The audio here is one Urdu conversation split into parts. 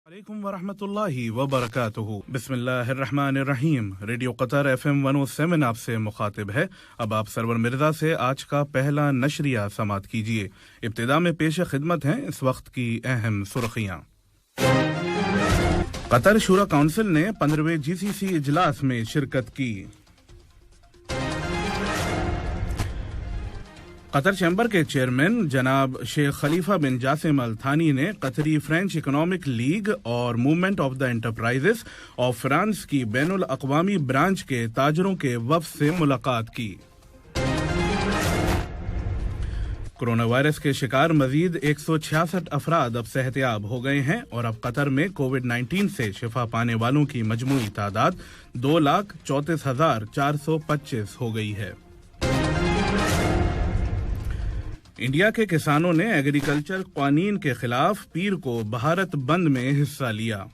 علیکم ورحمۃ اللہ وبرکاتہ۔ بسم اللہ الرحمن الرحیم۔ ریڈیو قطر FM 107 آپ سے مخاطب ہے۔ اب آپ سرور مرزا سے آج کا پہلا نشریہ سماعت کیجیے۔ ابتدا میں پیش خدمت ہیں اس وقت کی اہم سرخیاں۔ قطر شورا کونسل نے 15ویں GCC اجلاس میں شرکت کی۔ قطر چیمبر کے چیئرمین جناب شیخ خلیفہ بن جاسم ال تھانی نے قطری فرینچ اکنامک لیگ اور movement of the enterprises of France کی بین الاقوامی برانچ کے تاجروں کے وفد سے ملاقات کی۔ کورونا وائرس کے شکار مزید 166 افراد اب صحتیاب ہو گئے ہیں اور اب قطر میں کووڈ-19 سے شفا پانے والوں کی مجموعی تعداد 2,34,425 ہو گئی ہے۔ انڈیا کے کسانوں نے ایگریکلچر قوانین کے خلاف پیر کو بھارت بند میں حصہ لیا۔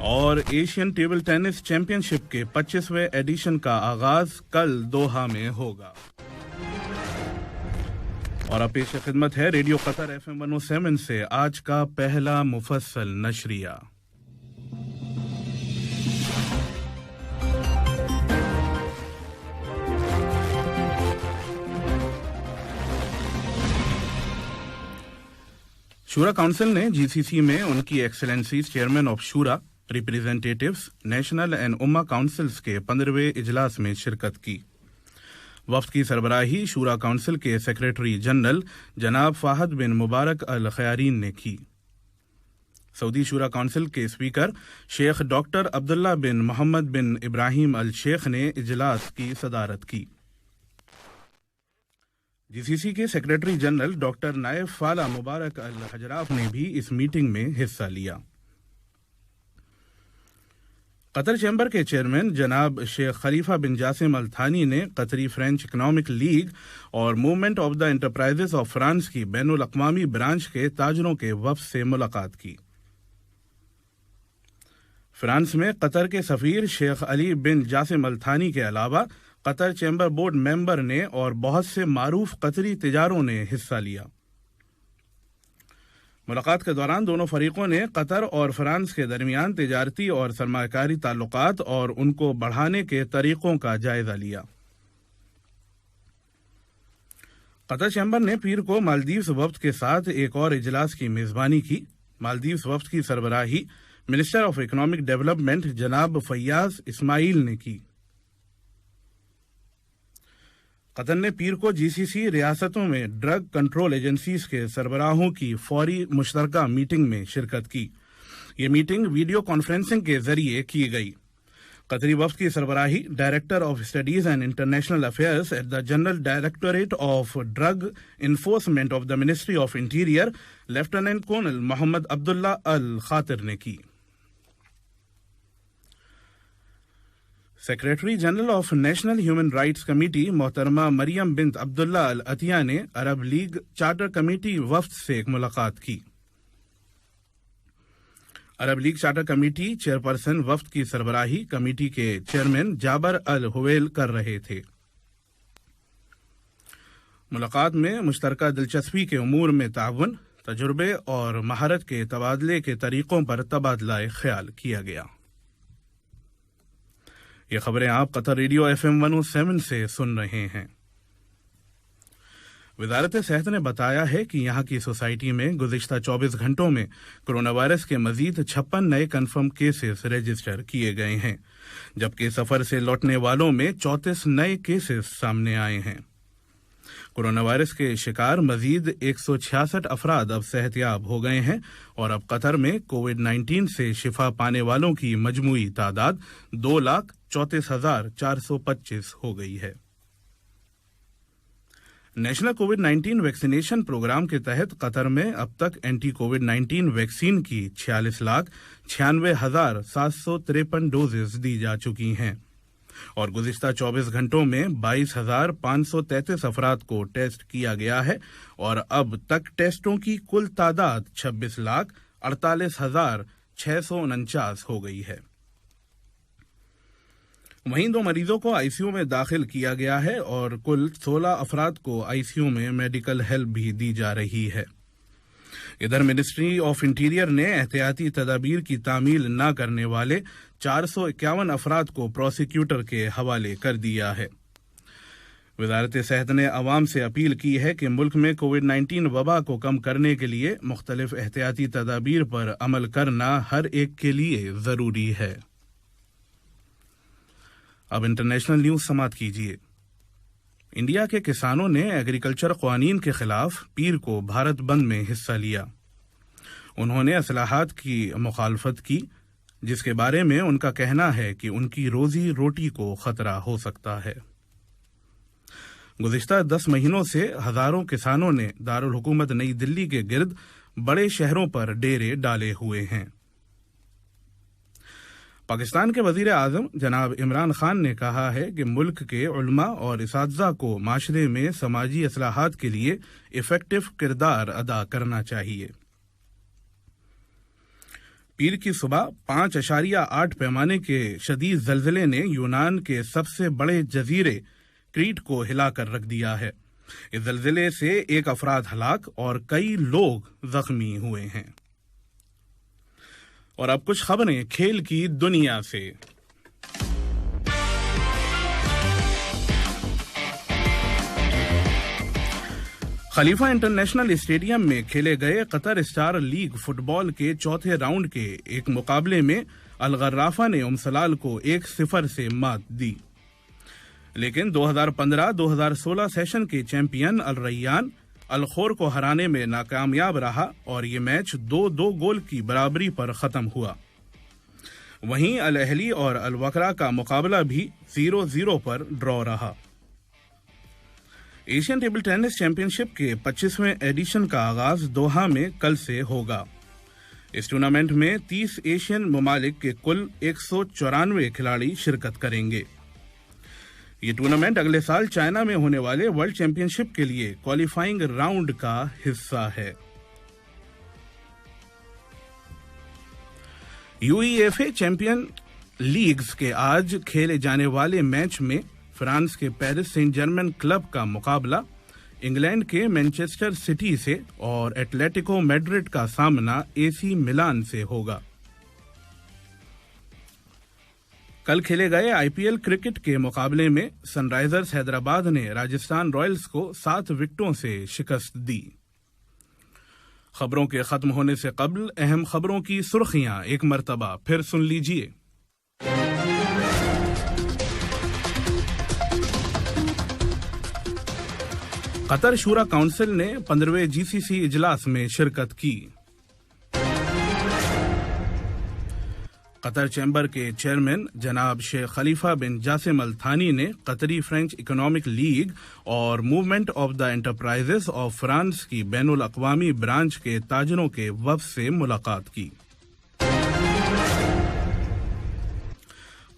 اور ایشین ٹیبل ٹینس چیمپئن شپ کے 25ویں ایڈیشن کا آغاز کل دوحہ میں ہوگا۔ اور اب پیش خدمت ہے ریڈیو قطر FM 107 سے آج کا پہلا مفصل نشریہ۔ شورا کونسل نے GCC میں ان کی ایکسلنسیز چیئرمین آف شورا ریپریزنٹیٹیوز نیشنل اینڈ امہ کونسلز کے 15ویں اجلاس میں شرکت کی۔ وفد کی سربراہی شورا کونسل کے سیکریٹری جنرل جناب فہد بن مبارک الخیارین نے کی۔ سعودی شورا کونسل کے اسپیکر شیخ ڈاکٹر عبداللہ بن محمد بن ابراہیم الشیخ نے اجلاس کی صدارت کی۔ GCC کے سیکریٹری جنرل ڈاکٹر نائب فالہ مبارک الحجراف نے بھی اس میٹنگ میں حصہ لیا۔ قطر چیمبر کے چیئرمین جناب شیخ خلیفہ بن جاسم ال تھانی نے قطری فرینچ اکنامک لیگ اور movement of the enterprises of France کی بین الاقوامی برانچ کے تاجروں کے وفد سے ملاقات کی۔ فرانس میں قطر کے سفیر شیخ علی بن جاسم ال تھانی کے علاوہ قطر چیمبر بورڈ ممبر نے اور بہت سے معروف قطری تجاروں نے حصہ لیا۔ ملاقات کے دوران دونوں فریقوں نے قطر اور فرانس کے درمیان تجارتی اور سرمایہ کاری تعلقات اور ان کو بڑھانے کے طریقوں کا جائزہ لیا۔ قطر چیمبر نے پیر کو مالدیوز وفد کے ساتھ ایک اور اجلاس کی میزبانی کی۔ مالدیوز وفد کی سربراہی منسٹر آف اکنامک ڈیولپمنٹ جناب فیاض اسماعیل نے کی۔ قطر نے پیر کو GCC ریاستوں میں ڈرگ کنٹرول ایجنسیز کے سربراہوں کی فوری مشترکہ میٹنگ میں شرکت کی۔ یہ میٹنگ ویڈیو کانفرنسنگ کے ذریعے کی گئی۔ قطری وفد کی سربراہی director of studies and international affairs at the general directorate of drug enforcement of the ministry of interior lieutenant colonel Mohammed Abdullah Al-Khater نے کی۔ Secretary general of national human rights committee محترمہ مریم بنت عبداللہ العطیہ نے عرب لیگ چارٹر کمیٹی وفد سے ایک ملاقات کی۔ عرب لیگ چارٹر کمیٹی چیئرپرسن وفد کی سربراہی کمیٹی کے چیئرمین جابر الحویل کر رہے تھے۔ ملاقات میں مشترکہ دلچسپی کے امور میں تعاون، تجربے اور مہارت کے تبادلے کے طریقوں پر تبادلہ خیال کیا گیا۔ یہ خبریں آپ قطر ریڈیو FM 107 سے سن رہے ہیں۔ وزارت صحت نے بتایا ہے کہ یہاں کی سوسائٹی میں گزشتہ 24 گھنٹوں میں کورونا وائرس کے مزید 56 نئے کنفرم کیسز رجسٹر کیے گئے ہیں، جبکہ سفر سے لوٹنے والوں میں 34 نئے کیسز سامنے آئے ہیں۔ کورونا وائرس کے شکار مزید 166 افراد اب صحتیاب ہو گئے ہیں اور اب قطر میں کووڈ-19 سے شفا پانے والوں کی مجموعی تعداد 2,34,425 ہو گئی ہے۔ نیشنل کووڈ-19 ویکسینیشن پروگرام کے تحت قطر میں اب تک اینٹی کووڈ-19 ویکسین کی 46,96,753 ڈوزز دی جا چکی ہیں اور گزشتہ 24 گھنٹوں میں 22,533 افراد کو ٹیسٹ کیا گیا ہے اور اب تک ٹیسٹوں کی کل تعداد 26,48,649 ہو گئی ہے۔ وہیں 2 مریضوں کو ICU میں داخل کیا گیا ہے اور کل 16 افراد کو ICU میں میڈیکل ہیلپ بھی دی جا رہی ہے۔ ادھر منسٹری آف انٹیریئر نے احتیاطی تدابیر کی تعمیل نہ کرنے والے 451 افراد کو پروسیکیوٹر کے حوالے کر دیا ہے۔ وزارت صحت نے عوام سے اپیل کی ہے کہ ملک میں کووڈ 19 وبا کو کم کرنے کے لیے مختلف احتیاطی تدابیر پر عمل کرنا ہر ایک کے لیے ضروری ہے۔ اب انٹرنیشنل نیوز سماعت کیجیے۔ انڈیا کے کسانوں نے ایگریکلچر قوانین کے خلاف پیر کو بھارت بند میں حصہ لیا۔ انہوں نے اصلاحات کی مخالفت کی، جس کے بارے میں ان کا کہنا ہے کہ ان کی روزی روٹی کو خطرہ ہو سکتا ہے۔ گزشتہ 10 مہینوں سے ہزاروں کسانوں نے دارالحکومت نئی دلی کے گرد بڑے شہروں پر ڈیرے ڈالے ہوئے ہیں۔ پاکستان کے وزیر اعظم جناب عمران خان نے کہا ہے کہ ملک کے علماء اور اساتذہ کو معاشرے میں سماجی اصلاحات کے لیے ایفیکٹو کردار ادا کرنا چاہیے۔ پیر کی صبح 5.8 پیمانے کے شدید زلزلے نے یونان کے سب سے بڑے جزیرے کریٹ کو ہلا کر رکھ دیا ہے۔ اس زلزلے سے 1 افراد ہلاک اور کئی لوگ زخمی ہوئے ہیں۔ اور اب کچھ خبریں کھیل کی دنیا سے۔ خلیفہ انٹرنیشنل اسٹیڈیم میں کھیلے گئے قطر اسٹار لیگ فٹ بال کے چوتھے راؤنڈ کے ایک مقابلے میں الغرافہ نے سلال کو 1-0 سے مات دی، لیکن 2015-2016 سیشن کے چیمپئن الریان الخور کو ہرانے میں ناکامیاب رہا اور یہ میچ 2-2 گول کی برابری پر ختم ہوا۔ وہیں الاہلی اور الوکرا کا مقابلہ بھی 0-0 پر ڈرا رہا۔ ایشین ٹیبل ٹینس چیمپئن شپ کے 25ویں ایڈیشن کا آغاز دوحہ میں کل سے ہوگا۔ اس ٹورنامنٹ میں 30 ایشین ممالک کے کل 194 کھلاڑی شرکت کریں گے۔ یہ ٹورنامنٹ اگلے سال چائنا میں ہونے والے ورلڈ چیمپئن شپ کے لیے کوالیفائنگ راؤنڈ کا حصہ ہے۔ U E F A champion leagues کے آج کھیلے جانے والے میچ میں فرانس کے پیرس سینٹ جرمن کلب کا مقابلہ انگلینڈ کے مانچسٹر سٹی سے اور ایٹلیٹیکو میڈرڈ کا سامنا اے سی ملان سے ہوگا۔ کل کھیلے گئے آئی پی ایل کرکٹ کے مقابلے میں سن رائزرز حیدرآباد نے راجستھان رائلز کو 7 وکٹوں سے شکست دی۔ خبروں کے ختم ہونے سے قبل اہم خبروں کی سرخیاں ایک مرتبہ پھر سن لیجیے۔ قطر شورا کونسل نے 15ویں جی سی سی اجلاس میں شرکت کی۔ قطر چیمبر کے چیئرمین جناب شیخ خلیفہ بن جاسم الثانی نے قطری فرینچ اکنامک لیگ اور movement of the enterprises of France کی بین الاقوامی برانچ کے تاجروں کے وفد سے ملاقات کی۔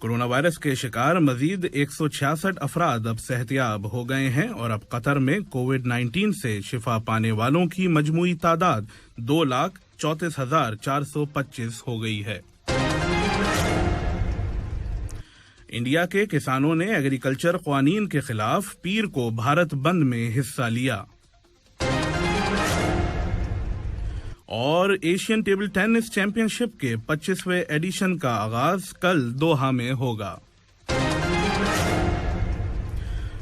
کورونا وائرس کے شکار مزید 166 افراد اب صحتیاب ہو گئے ہیں اور اب قطر میں کووڈ 19 سے شفا پانے والوں کی مجموعی تعداد 2,34,425 ہو گئی ہے۔ انڈیا کے کسانوں نے ایگریکلچر قوانین کے خلاف پیر کو بھارت بند میں حصہ لیا۔ اور ایشین ٹیبل ٹینس چیمپئن شپ کے 25ویں ایڈیشن کا آغاز کل دوحہ میں ہوگا۔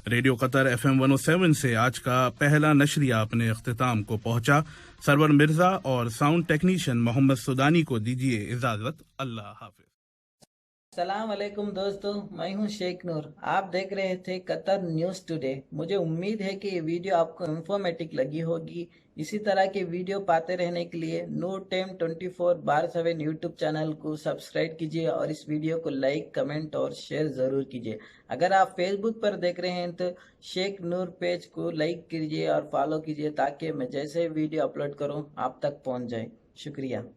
ریڈیو قطر FM 107 سے آج کا پہلا نشریہ اپنے اختتام کو پہنچا۔ سرور مرزا اور ساؤنڈ ٹیکنیشین محمد سودانی کو دیجیے اجازت۔ اللہ حافظ۔ السلام علیکم دوستو، میں ہوں شیخ نور۔ آپ دیکھ رہے تھے قطر نیوز ٹوڈے۔ مجھے امید ہے کہ یہ ویڈیو آپ کو انفارمیٹک لگی ہوگی۔ اسی طرح کے ویڈیو پاتے رہنے کے لیے نور ٹائم 24/7 یوٹیوب چینل کو سبسکرائب کیجیے اور اس ویڈیو کو لائک، کمنٹ اور شیئر ضرور کیجیے۔ اگر آپ فیس بک پر دیکھ رہے ہیں تو شیخ نور پیج کو لائک کیجیے اور فالو کیجیے تاکہ میں جیسے ویڈیو اپلوڈ کروں آپ تک پہنچ جائے۔ شکریہ۔